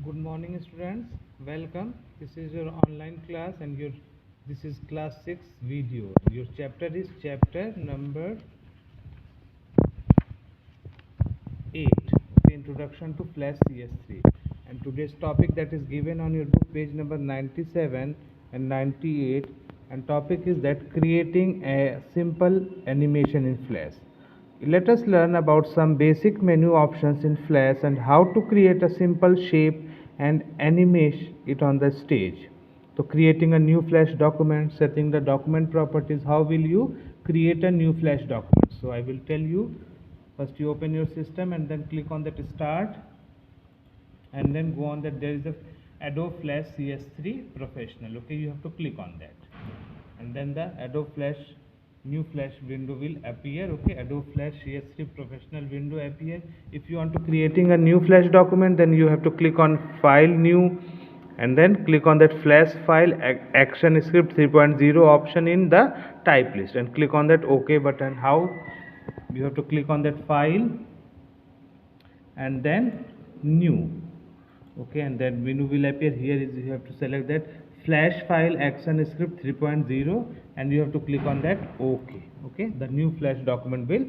Good morning, students. Welcome. This is your online class, and this is class 6 video. Your chapter is chapter number 8. Okay, Introduction to Flash CS3. And today's topic that is given on your book page number 97 and 98. And topic is that creating a simple animation in Flash. Let us learn about some basic menu options in Flash and how to create a simple shape and animate it on the stage. So creating a new Flash document, setting the document properties, how will you create a new Flash document? So I will tell you. First you open your system and then click on that start, and then go on that there is a Adobe Flash CS3 Professional. Okay, you have to click on that, and then the Adobe Flash new Flash window will appear. Okay, Adobe Flash CS3 Professional window appear. If you want to creating a new Flash document, then you have to click on File, New, and then click on that Flash file Action Script 3.0 option in the type list, and click on that OK button. How? You have to click on that file and then new. Okay, and then menu will appear. Here is you have to select that Flash file Action Script 3.0 and you have to click on that OK. Okay, the new Flash document will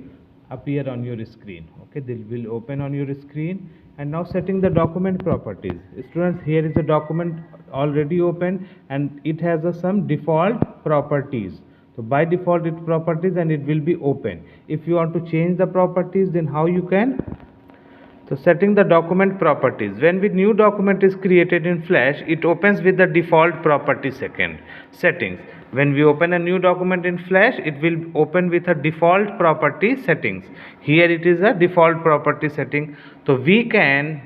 appear on your screen. Okay, this will open on your screen. And now setting the document properties. Students, here is a document already open and it has some default properties. So by default it properties and it will be open. If you want to change the properties, then how you can? So setting the document properties. When the new document is created in Flash, it opens with the default property settings. When we open a new document in Flash, it will open with a default property settings. Here it is a default property setting. So we can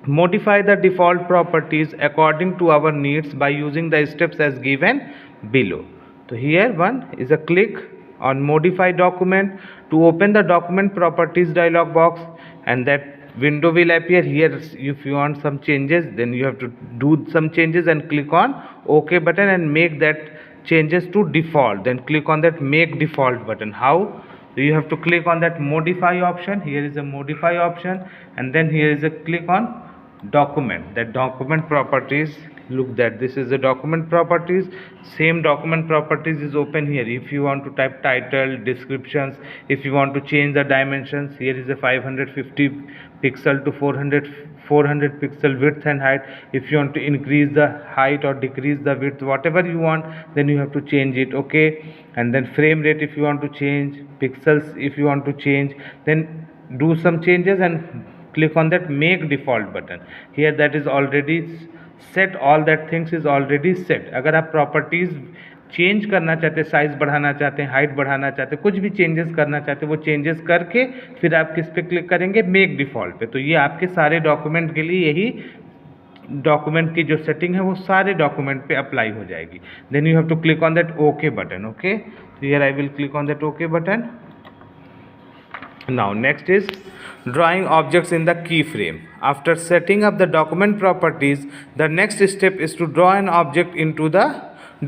modify the default properties according to our needs by using the steps as given below. So here one is a click on modify document to open the document properties dialog box, and that window will appear. Here if you want some changes, then you have to do some changes and click on OK button and make that changes to default. Then click on that make default button. How? You have to click on that modify option. Here is a modify option, and then here is a click on document. That document properties, look that this is the document properties. Same document properties is open here. If you want to type title, descriptions, if you want to change the dimensions, here is a 550 pixel to 400 pixel width and height. If you want to increase the height or decrease the width, whatever you want, then you have to change it. Okay, and then frame rate if you want to change, pixels if you want to change, then do some changes and click on that make default button. Here that is already set, all that things is already set. अगर आप properties change करना चाहते हैं, size बढ़ाना चाहते हैं, height बढ़ाना चाहते हैं, कुछ भी चेंजेस करना चाहते हैं, वो चेंजेस करके फिर आप किस पे क्लिक करेंगे? मेक डिफ़ॉल्ट पे। तो ये आपके सारे डॉक्यूमेंट के लिए यही डॉक्यूमेंट की जो सेटिंग है वो सारे डॉक्यूमेंट पे अप्लाई हो जाएगी. Then you have to click on that okay button. Okay, here I will click on that okay button. Now next is drawing objects in the keyframe. After setting up the document properties, the next step is to draw an object into the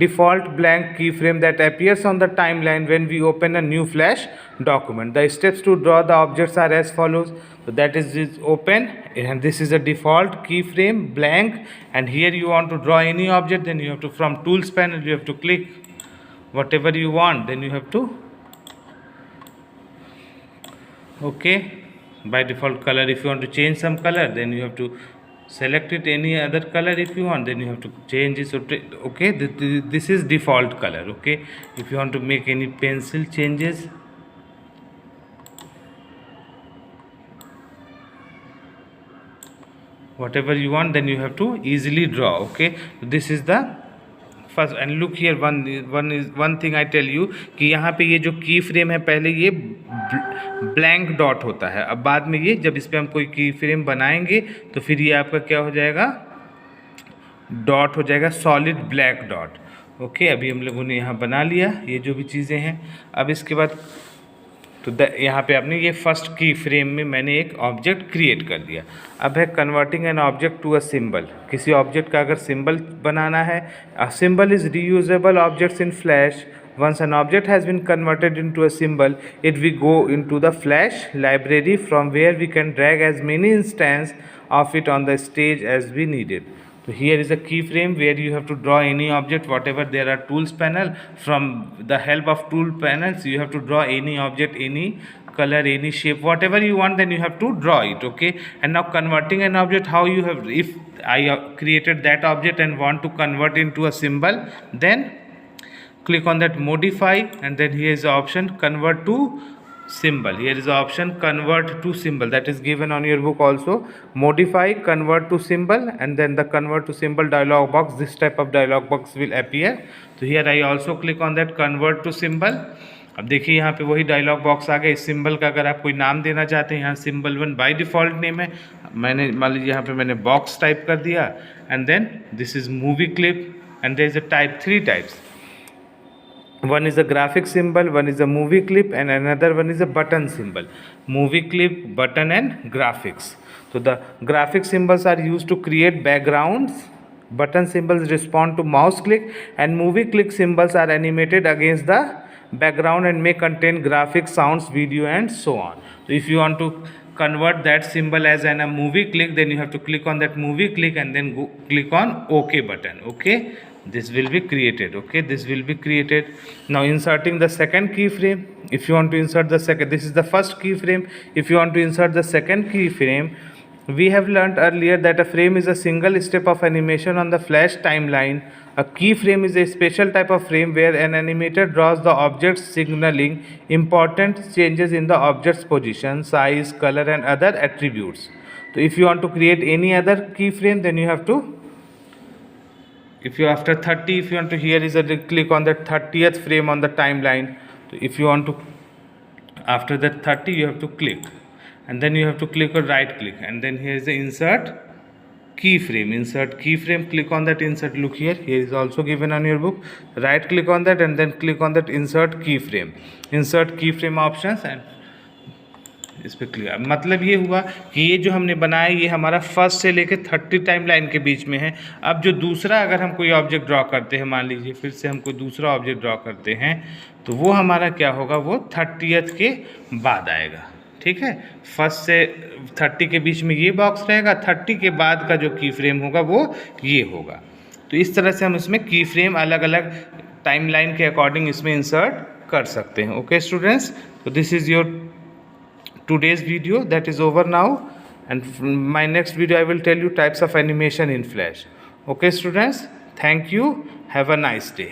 default blank keyframe that appears on the timeline when we open a new Flash document. The steps to draw the objects are as follows. So that is open, and this is a default keyframe blank, and here you want to draw any object, then you have to from tools panel you have to click whatever you want, then you have to okay. By default color, if you want to change some color, then you have to select it any other color. If you want, then you have to change it. Okay, this is default color. Okay, if you want to make any pencil changes, whatever you want, then you have to easily draw. Okay, this is the first. And look here one thing I tell you कि यहाँ पे ये जो की frame है पहले ये blank dot होता है. अब बाद में ये जब इस पर हम कोई की फ्रेम बनाएंगे तो फिर ये आपका क्या हो जाएगा? डॉट हो जाएगा, सॉलिड ब्लैक डॉट. ओके, अभी हम लोगों ने यहाँ बना लिया ये जो भी चीज़ें हैं. अब इसके बाद तो यहाँ पे आपने ये फर्स्ट की फ्रेम में मैंने एक ऑब्जेक्ट क्रिएट कर दिया. अब है converting an object to a symbol. किसी ऑब्जेक्ट का अगर सिंबल बनाना है, a symbol is reusable objects in Flash once an object has been converted into a symbol, it will go into the Flash library from where we can drag as many instances of it on the stage as we needed. So here is a keyframe where you have to draw any object, whatever there are tools panel. From the help of tool panels, you have to draw any object, any color, any shape, whatever you want, then you have to draw it. Okay, and now converting an object, how you have, if I created that object and want to convert into a symbol, then click on that modify, and then here is the option convert to symbol. Here is the option convert to symbol, that is given on your book also. Modify, convert to symbol, and then the convert to symbol dialog box, this type of dialog box will appear. So here I also click on that convert to symbol. अब देखिए यहाँ पे वही dialogue box आ गया. इस symbol का अगर आप कोई नाम देना चाहते हैं, यहाँ सिंबल 1 बाय डिफ़ॉल्ट नेम है. मैंने मान लीजिए यहाँ पे मैंने बॉक्स टाइप कर दिया, and then this is movie clip, and there is a type, 3 types. One is a graphic symbol, one is a movie clip, and another one is a button symbol. Movie clip, button, and graphics. So the graphic symbols are used to create backgrounds. Button symbols respond to mouse click, and movie click symbols are animated against the background and may contain graphic, sounds, video, and so on. So if you want to convert that symbol as a movie click, then you have to click on that movie click and then click on OK button. Okay, this will be created. Okay, this will be created. Now inserting the second keyframe. If you want to insert the second, this is the first keyframe. If you want to insert the second keyframe, we have learnt earlier that a frame is a single step of animation on the Flash timeline. A keyframe is a special type of frame where an animator draws the object, signaling important changes in the object's position, size, color, and other attributes. So if you want to create any other keyframe, then you have to, if you after 30, if you want to, here is a click on the 30th frame on the timeline. So if you want to, after that 30, you have to click, and then you have to click or right click, and then here is the insert keyframe. Insert keyframe, click on that insert. Look here, here is also given on your book. Right click on that and then click on that insert keyframe. Insert keyframe options, and इस पर click. मतलब ये हुआ कि ये जो हमने बनाया ये हमारा फर्स्ट से लेके 30 टाइम लाइन के बीच में है. अब जो दूसरा अगर हम कोई ऑब्जेक्ट ड्रॉ करते हैं, मान लीजिए फिर से हम कोई दूसरा ऑब्जेक्ट ड्रॉ करते हैं, तो वो हमारा क्या होगा, वो 30th के बाद आएगा. ठीक है, फर्स्ट से 30 के बीच में ये बॉक्स रहेगा, 30 के बाद का जो की फ्रेम होगा वो ये होगा. तो इस तरह से हम इसमें की फ्रेम अलग अलग टाइमलाइन के अकॉर्डिंग इसमें इंसर्ट कर सकते हैं. ओके स्टूडेंट्स, तो this is your today's video. That is over now, and my next video I will tell you types of animation in Flash. Okay students, thank you, have a nice day.